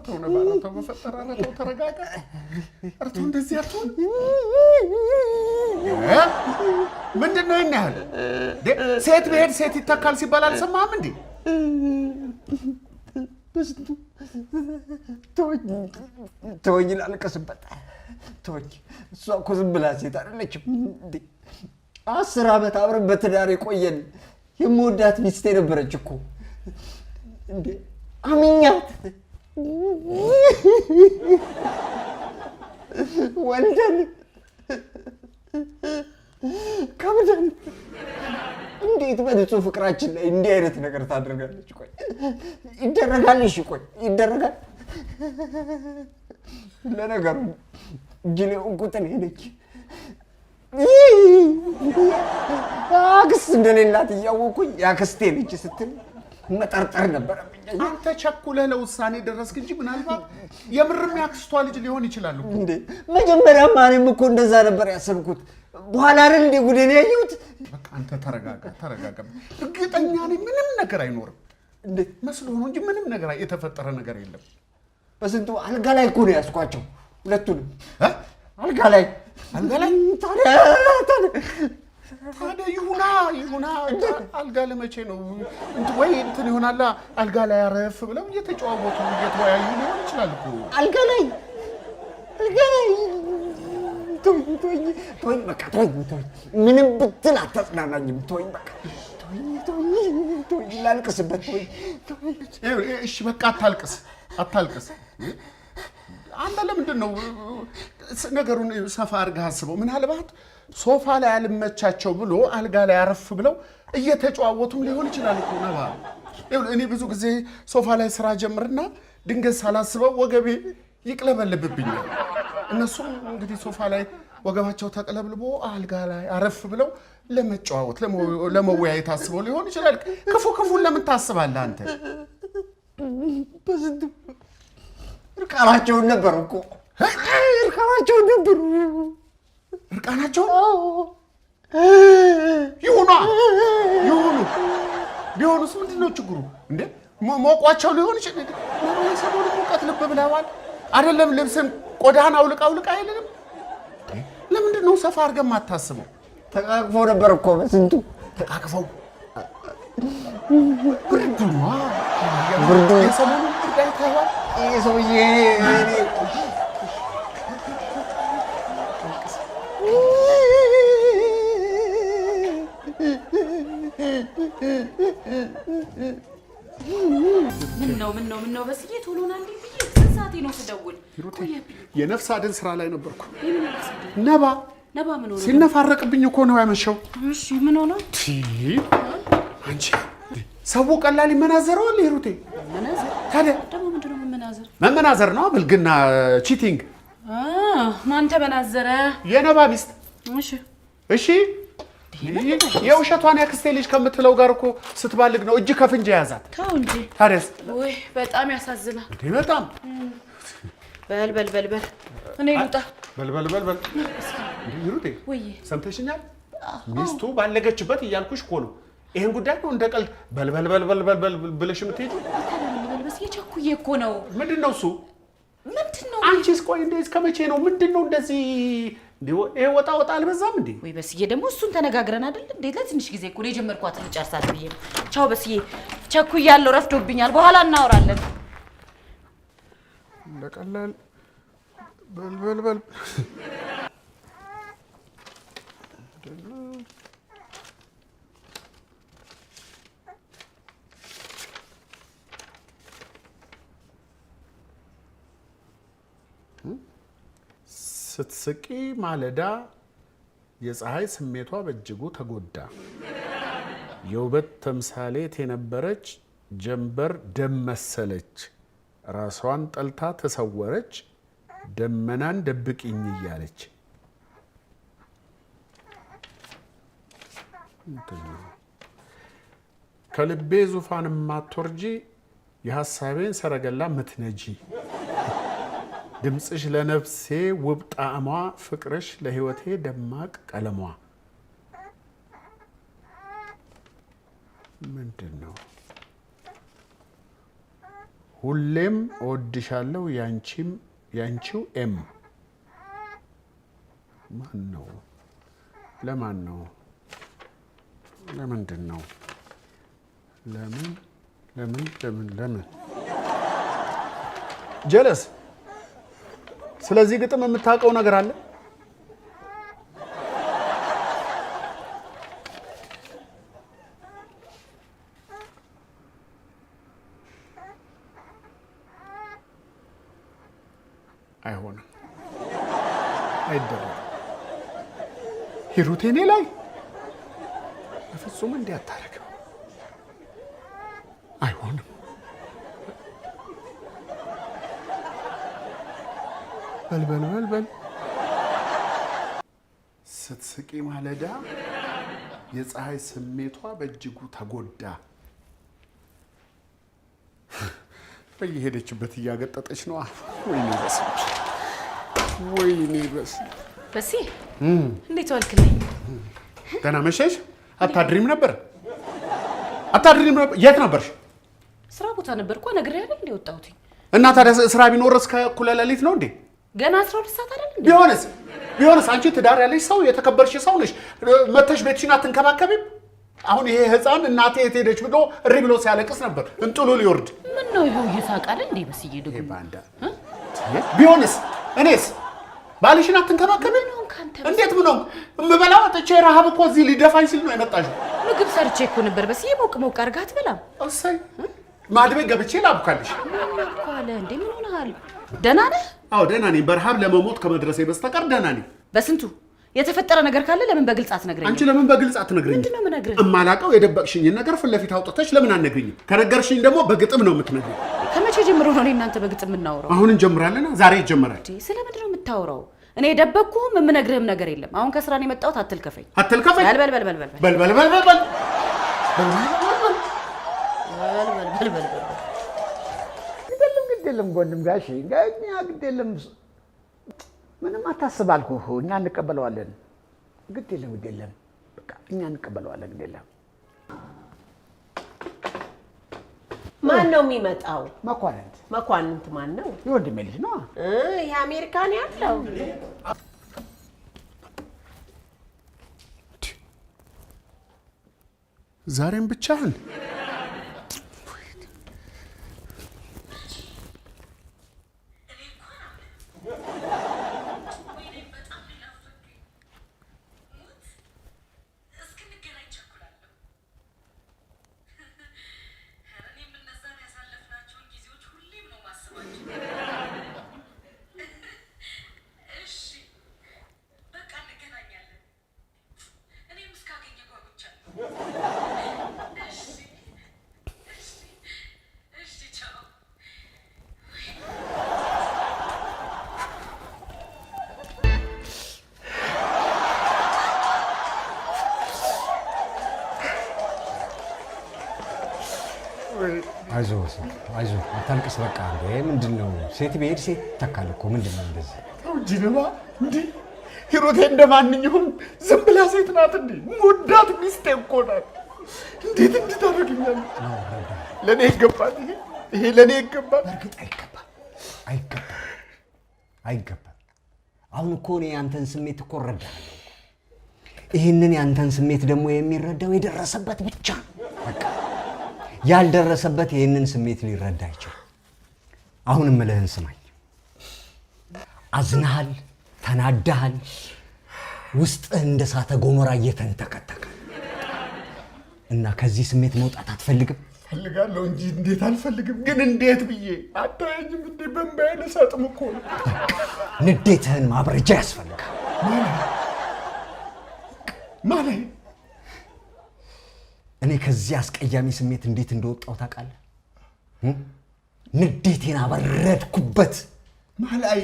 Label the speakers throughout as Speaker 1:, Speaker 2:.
Speaker 1: ተው ነበር ተው በፈጠራ ተው ተረጋጋ አርቶ እንደዚህ አትሁን ምንድነው ይናል ሴት በሄድ ሴት ይተካል ሲባል አልሰማህም እንዴ
Speaker 2: በስንቱ ተወኝ ላልቀስበት ተወኝ እሷ እኮ ዝም ብላ ሴት አይደለችም እንዴ 10 ዓመት አብረን በትዳር የቆየን የምወዳት ሚስቴ ነበረች እኮ እንዴ አሚኛት ወንደን ከብደን እንዴት በድጹ ፍቅራችን ላይ እንዲህ አይነት ነገር ታደርጋለች ቆይ ይደረጋል እሺ ቆይ ይደረጋል ለነገሩ ጅሌው ቁጥን ሄደች አክስት እንደሌላት ያወኩኝ ያክስቴ ልጅ ስትል መጠርጠር ነበር
Speaker 1: አንተ ቸኩለህ ለውሳኔ ደረስክ እንጂ ምናልባት የምርም ያክስቷ ልጅ ሊሆን ይችላል እኮ
Speaker 2: እንዴ መጀመሪያ ማንም እኮ እንደዛ ነበር ያሰብኩት በኋላ አይደል እንዴ ጉዴን ያዩት
Speaker 1: በቃ አንተ ተረጋጋ እርግጠኛ ነኝ ምንም ነገር አይኖርም
Speaker 2: እንዴ
Speaker 1: መስሎ ነው እንጂ ምንም ነገር የተፈጠረ ነገር የለም
Speaker 2: በስንቱ አልጋ ላይ እኮ ነው ያስኳቸው ሁለቱንም አልጋ ላይ ታዲያ ይሁና አልጋ ለመቼ ነው ወይ እንትን ይሆናል አልጋ ላይ አረፍ ብለው እየተጫወቱ እየተወያዩ ሊሆን ይችላል እኮ አልጋ ላይ ተወኝ በቃ ተወኝ ምንም ብትል አታጽናናኝም ተወኝ በቃ ተወኝ ላልቅስበት ተወኝ
Speaker 1: እሺ በቃ አታልቅስ አንተ ለምንድን ነው ነገሩን ሰፋ አድርገህ አስበው ምናልባት ሶፋ ላይ አልመቻቸው ብሎ አልጋ ላይ አረፍ ብለው እየተጫወቱም ሊሆን ይችላል እኮ ነባ እኔ ብዙ ጊዜ ሶፋ ላይ ስራ ጀምርና ድንገት ሳላስበው ወገቤ ይቅለበልብብኛል እነሱም እንግዲህ ሶፋ ላይ ወገባቸው ተቀለብልቦ አልጋ ላይ አረፍ ብለው ለመጫወት ለመወያየት አስበው ሊሆን ይችላል ክፉን ለምን ታስባለህ አንተ
Speaker 2: በስንቱ እርቃናቸውን ነበር እኮ
Speaker 1: እርቃናቸው ይሁኑ ቢሆኑስ ምንድነው ችግሩ እንዴ ሞቋቸው ሊሆን ይችላል ነው ሰሞኑ ሙቀት ልብ ብለዋል አይደለም ልብስን ቆዳህን አውልቃ አይደለም ለምንድነው ሰፋ አድርገህ ማታስበው
Speaker 2: ተቃቅፈው ነበር እኮ በስንቱ
Speaker 1: ተቃቅፈው
Speaker 2: ብርዱ
Speaker 1: የሰሞኑ ጉዳይ ታይዋል
Speaker 2: ሰውዬ
Speaker 3: ምነው በስዬ ቶሎና እንዴ ሰዓቴ ነው ስደውል
Speaker 1: የነፍስ አድን ስራ ላይ ነበርኩ ነባ
Speaker 3: ምን ሆነ
Speaker 1: ሲነፋረቅብኝ እኮ ነው ያመሸው
Speaker 3: እሺ ምን ሆነ
Speaker 1: አንቺ ሰው ቀላል ይመናዘረዋል ሂሩቴ ታዲያ
Speaker 3: ደግሞ ምንድነው
Speaker 1: መመናዘር ነው ብልግና ቺቲንግ
Speaker 3: ማን ተመናዘረ
Speaker 1: የነባ ሚስት እሺ የውሸቷን ያክስቴ ልጅ ከምትለው ጋር እኮ ስትባልግ ነው እጅ ከፍንጅ ያዛት
Speaker 3: ታው እንጂ
Speaker 1: ታዲያስ
Speaker 3: ወይ በጣም ያሳዝናል
Speaker 1: እንዴ በጣም
Speaker 3: በል እኔ ልውጣ
Speaker 1: በል ሂሩቴ
Speaker 3: ወይ
Speaker 1: ሰምተሽኛል ሚስቱ ባለገችበት እያልኩሽ እኮ ነው ይሄን ጉዳይ ነው እንደ ቀልድ በል ብለሽ የምትሄጂው
Speaker 3: በስ የቸኩዬ እኮ ነው
Speaker 1: ምንድነው እሱ
Speaker 3: ምንድነው
Speaker 1: አንቺስ ቆይ እንዴ ከመቼ ነው ምንድነው እንደዚህ ይሄ ወጣ አልበዛም እንዴ
Speaker 3: ወይ በስዬ ደግሞ እሱን ተነጋግረን አይደል እንዴ ለትንሽ ጊዜ እኮ ነው የጀመርኳት ልጨርሳት ብዬ ነው ቻው በስዬ ቸኩያለሁ ረፍዶብኛል በኋላ እናወራለን
Speaker 1: ለቀላል በል ስትስቂ ማለዳ የፀሐይ ስሜቷ በእጅጉ ተጎዳ የውበት ተምሳሌት የነበረች ጀንበር ደም መሰለች ራሷን ጠልታ ተሰወረች ደመናን ደብቂኝ እያለች ከልቤ ዙፋን ማትወርጂ የሐሳቤን ሰረገላ ምትነጂ ድምጽሽ ለነፍሴ ውብ ጣዕሟ ፍቅርሽ ለህይወቴ ደማቅ ቀለሟ ምንድነው ሁሌም እወድሻለሁ ያንቺው ኤም ማን ነው? ለማን ነው? ለምንድን ነው? ለምን ጀለስ ስለዚህ ግጥም የምታውቀው ነገር አለ? አይሆንም፣ አይደረግም። ሂሩት እኔ ላይ በፍጹም እንዲህ አታረግም። አይሆንም። በል ስትስቂ ማለዳ የፀሐይ ስሜቷ በእጅጉ ተጎዳ። በየሄደችበት እያገጠጠች ነው። ወይኔ
Speaker 3: በሲ እንዴት ዋልክልኝ?
Speaker 1: ገና መሸሽ? አታድሪም ነበር? የት ነበርሽ?
Speaker 3: ስራ ቦታ ነበርኩ። ነግሬሃለሁ እንዴ ወጣሁት።
Speaker 1: እና ታዲያ ስራ ቢኖር እስከ እኩለ ሌሊት ነው እንዴ?
Speaker 3: ገና 12 ሰዓት አይደል እንዴ?
Speaker 1: ቢሆንስ አንቺ ትዳር ያለሽ ሰው የተከበርሽ ሰው ነሽ። መተሽ ቤትሽን አትንከባከቢም? አሁን ይሄ ህፃን እናቴ የት ሄደች ብሎ እሪ ብሎ ሲያለቅስ ነበር እንጥሉ ሊወርድ።
Speaker 3: ምን ነው ይሄው ይሳቃል እንዴ? በስዬ ደግሞ
Speaker 1: ቢሆንስ እኔስ ባልሽን አትንከባከቢም? እንዴት ምን ነው የምበላው? አጥቼ ረሃብ እኮ እዚህ ሊደፋኝ ሲል ነው የመጣሽው።
Speaker 3: ምግብ ሰርቼ እኮ ነበር በስዬ። ሞቅ አድርገህ አትበላም?
Speaker 1: እሰይ ማድ ቤት ገብቼ ላብካልሽ።
Speaker 3: አለ እንዴ? ምን ሆነሃል? ደህና ነህ?
Speaker 1: አዎ ደህና ነኝ። በረሃብ ለመሞት ከመድረሴ በስተቀር ደህና ነኝ።
Speaker 3: በስንቱ የተፈጠረ ነገር ካለ ለምን በግልጽ አትነግረኝም?
Speaker 1: አንቺ ለምን በግልጽ አትነግረኝም?
Speaker 3: ምንድነው የምነግርህ?
Speaker 1: እማላቀው የደበቅሽኝን ነገር ፊት ለፊት አውጥተሽ ለምን አትነግሪኝም? ከነገርሽኝ ደግሞ በግጥም ነው የምትነግሪኝ።
Speaker 3: ከመቼ ጀምሮ ነው እናንተ በግጥም የምናወራው?
Speaker 1: አሁን እንጀምራለን። ዛሬ ይጀምራል።
Speaker 3: ስለምንድን ነው የምታወራው? እኔ የደበቅኩህም የምነግርህም ነገር የለም። አሁን ከስራ ነው የመጣሁት። አትልከፈኝ።
Speaker 2: ግድ የለም ወንድም ጋሼ፣ እኛ ግድ የለም ምንም አታስብ አልኩህ። እኛ እንቀበለዋለን። ግድ የለም በቃ እኛ እንቀበለዋለን። ግድ የለም።
Speaker 4: ማን ነው የሚመጣው?
Speaker 2: መኳንንት
Speaker 4: ማን ነው?
Speaker 2: የወንድሜ ልጅ ነው።
Speaker 4: ይሄ አሜሪካን ያለው
Speaker 1: ዛሬም ብቻህን?
Speaker 2: አይዞህ አታልቅስ። በቃ እንዴ ምንድነው? ሴት ብሄድ ሴት ተካል እኮ ምንድነው እንደዚህ?
Speaker 1: ጅንባ እንዴ ሂሩቴ እንደማንኛውም ዝም ብላ ሴት ናት እንዴ? ሙዳት ሚስቴ እኮ ናት። እንዴት እንድታደርግኛለህ? ለኔ ይገባል። ይሄ ለኔ ይገባል።
Speaker 2: እርግጥ አይገባም። አሁን እኮ እኔ ያንተን ስሜት እኮ እረዳለሁ። ይህንን ያንተን ስሜት ደግሞ የሚረዳው የደረሰበት ብቻ በቃ ያልደረሰበት ይህንን ስሜት ሊረዳ አይችልም። አሁን እምልህን ስማኝ። አዝነሃል፣ ተናደሃል፣ ውስጥህ እንደ እሳተ ገሞራ እየተንተከተከ እና ከዚህ ስሜት መውጣት አትፈልግም?
Speaker 1: ፈልጋለሁ እንጂ እንዴት አልፈልግም? ግን እንዴት ብዬ አታየኝም እንዴ? በእምባዬ ልሰጥም እኮ ነው።
Speaker 2: ንዴትህን ማብረጃ ያስፈልጋል።
Speaker 1: ማለት
Speaker 2: እኔ ከዚህ አስቀያሚ ስሜት እንዴት እንደወጣው ታውቃለህ? ንዴቴን አበረድኩበት።
Speaker 1: ማላይ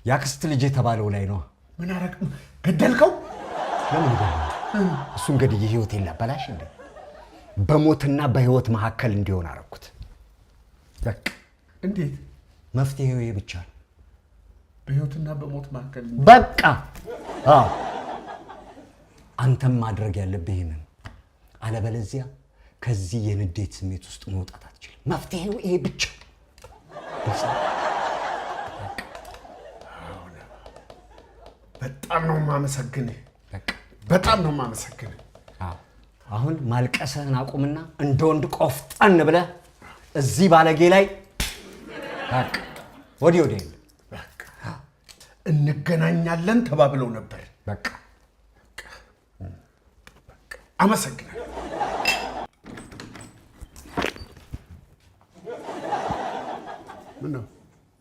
Speaker 2: ያክስት ልጅ የተባለው ላይ ነው።
Speaker 1: ምን አረግ? ገደልከው?
Speaker 2: ለምን ገደልከው? እሱን ገድዬ ህይወቴን ላበላሽ እንዴ? በሞትና በህይወት መካከል እንዲሆን አረኩት። በቃ
Speaker 1: እንዴት?
Speaker 2: መፍትሄው ይሄ ብቻ ነው።
Speaker 1: በህይወትና በሞት መካከል
Speaker 2: በቃ አንተም ማድረግ ያለብህ ይሄንን። አለበለዚያ ከዚህ የንዴት ስሜት ውስጥ መውጣት አትችልም። መፍትሄው ይሄ ብቻ።
Speaker 1: በጣም ነው የማመሰግንህ። በጣም ነው የማመሰግንህ።
Speaker 2: አሁን ማልቀስህን አቁምና እንደ ወንድ ቆፍጠን ብለህ እዚህ ባለጌ ላይ ወዲህ
Speaker 1: እንገናኛለን ተባብለው ነበር።
Speaker 2: በቃ
Speaker 1: አመሰግናለሁ።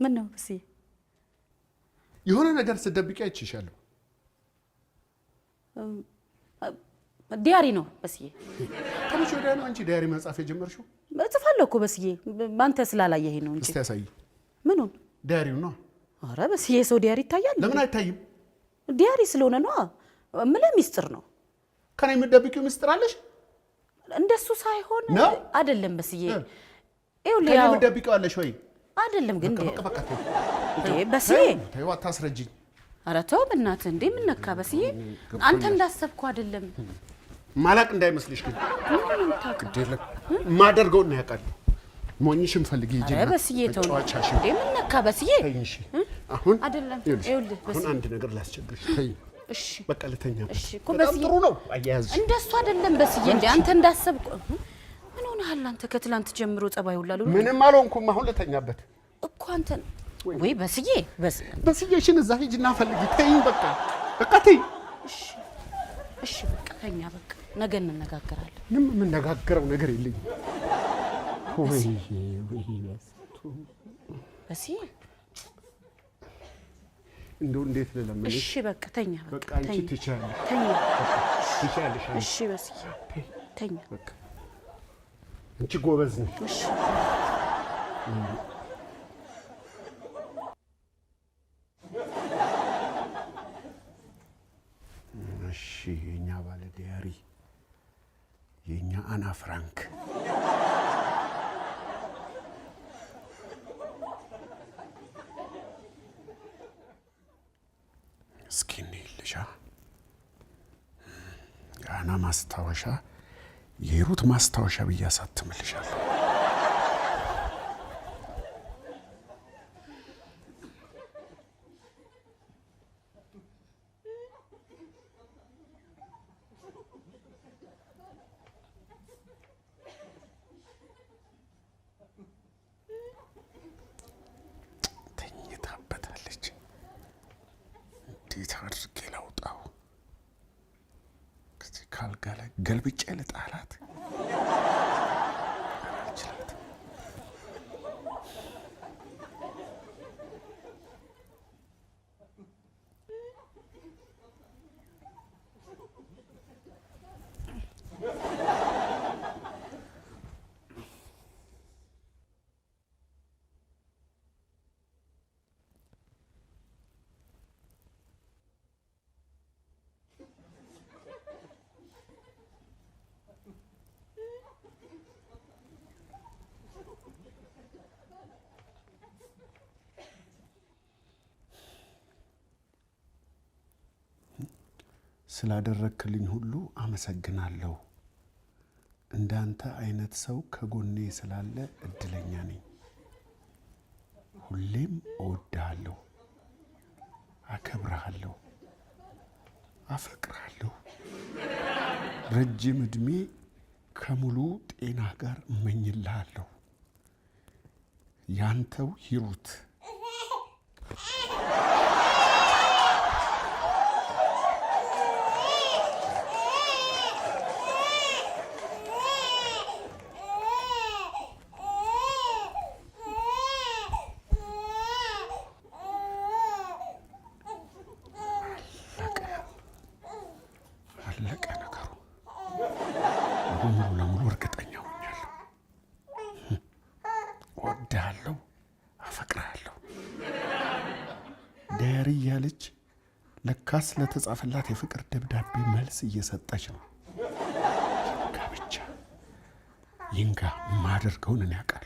Speaker 3: ምን ነው በስዬ?
Speaker 1: የሆነ ነገር ስትደብቂ አይቼሻለሁ።
Speaker 3: ዲያሪ ነው በስዬ።
Speaker 1: ከመቼ ወዲያ ነው አንቺ ዲያሪ መጻፍ የጀመርሽው?
Speaker 3: እጽፋለሁ እኮ በስዬ፣ አንተ ስላላየኸኝ ነው እንጂ።
Speaker 1: እስቲ ያሳይ።
Speaker 3: ምኑን?
Speaker 1: ዲያሪው ነው።
Speaker 3: ኧረ በስዬ ሰው ዲያሪ ይታያል?
Speaker 1: ለምን አይታይም?
Speaker 3: ዲያሪ ስለሆነ ነው። ምንም ሚስጥር ነው።
Speaker 1: ከኔ የምትደብቂው ሚስጥር አለሽ?
Speaker 3: እንደሱ ሳይሆን አይደለም በስዬ።
Speaker 1: ይኸውልህ ከኔ የምትደብቂው አለሽ ወይ?
Speaker 3: አይደለም ግን
Speaker 1: በቃ
Speaker 3: በስዬ
Speaker 1: ተይው፣ አታስረጂኝ።
Speaker 3: ኧረ ተው በእናትህ። እንዴ ምን ነካ በስዬ? አንተ እንዳሰብከው አይደለም።
Speaker 1: ማላቅ እንዳይመስልሽ ግን ማደርገውን ነው ያውቃል። ሞኝሽም ፈልጊ እንጂ
Speaker 3: በስዬ ተው። እንዴ ምን ነካ በስዬ?
Speaker 1: አሁን
Speaker 3: አይደለም ይኸውልህ
Speaker 1: አሁን አንድ ነገር ላስቸግርሽ። ተይ
Speaker 3: እሺ
Speaker 1: በቃ ልተኛ።
Speaker 3: እሺ እኮ
Speaker 1: በጣም
Speaker 3: በስዬ
Speaker 1: ጥሩ ነው አያያዝሽ።
Speaker 3: እንደሱ አይደለም በስዬ። እንዴ አንተ እንዳሰብከው ምን ሆነሃል አንተ? ከትላንት ጀምሮ ጸባይ ሁላ
Speaker 1: ምንም አልሆንኩም። አሁን ልተኛበት
Speaker 3: እኮ አንተ ወይ በስዬ
Speaker 1: በስዬሽን እዛ ሂጂና ፈልጊ። ተይኝ በቃ ተይ።
Speaker 3: እሺ በቃ ተኛ በቃ። ነገ እንነጋገራለን።
Speaker 1: ምንም የምነጋገረው ነገር የለኝም።
Speaker 3: በስዬ
Speaker 1: እንደው እንዴት ልለምንሽ?
Speaker 3: እሺ በቃ ተኛ
Speaker 1: በቃ አንቺ ትችያለሽ።
Speaker 3: ተኛ
Speaker 1: ትችያለሽ።
Speaker 3: እሺ በስዬ ተኛ
Speaker 1: በቃ አንቺ ጎበዝ ነሽ።
Speaker 3: እሺ
Speaker 1: እሺ የኛ ባለ ዲያሪ የኛ አና ፍራንክ እስኪ እንይልሻ የአና ማስታወሻ የሂሩት ማስታወሻ ብዬ አሳትምልሻለሁ። ተኝታበታለች። እንዴት አድርጌ ላውጣው? ከዚህ ካልጋ ላይ ገልብጬ ልጣላት? አልችላትም። ስላደረክልኝ ሁሉ አመሰግናለሁ። እንዳንተ አይነት ሰው ከጎኔ ስላለ እድለኛ ነኝ። ሁሌም እወድሃለሁ፣ አከብርሃለሁ፣ አፈቅርሃለሁ። ረጅም ዕድሜ ከሙሉ ጤና ጋር እመኝልሃለሁ። ያንተው ሂሩት። አለቀ ነገሩ። ሙሉ ለሙሉ እርግጠኛ ሆኛለሁ። እወድሃለሁ፣ አፈቅርሃለሁ። ዲያሪ እያለች ለካስ ለተጻፈላት የፍቅር ደብዳቤ መልስ እየሰጠች ነው። ይንጋ ብቻ ይንጋ። የማደርገውን እኔ አውቃለሁ።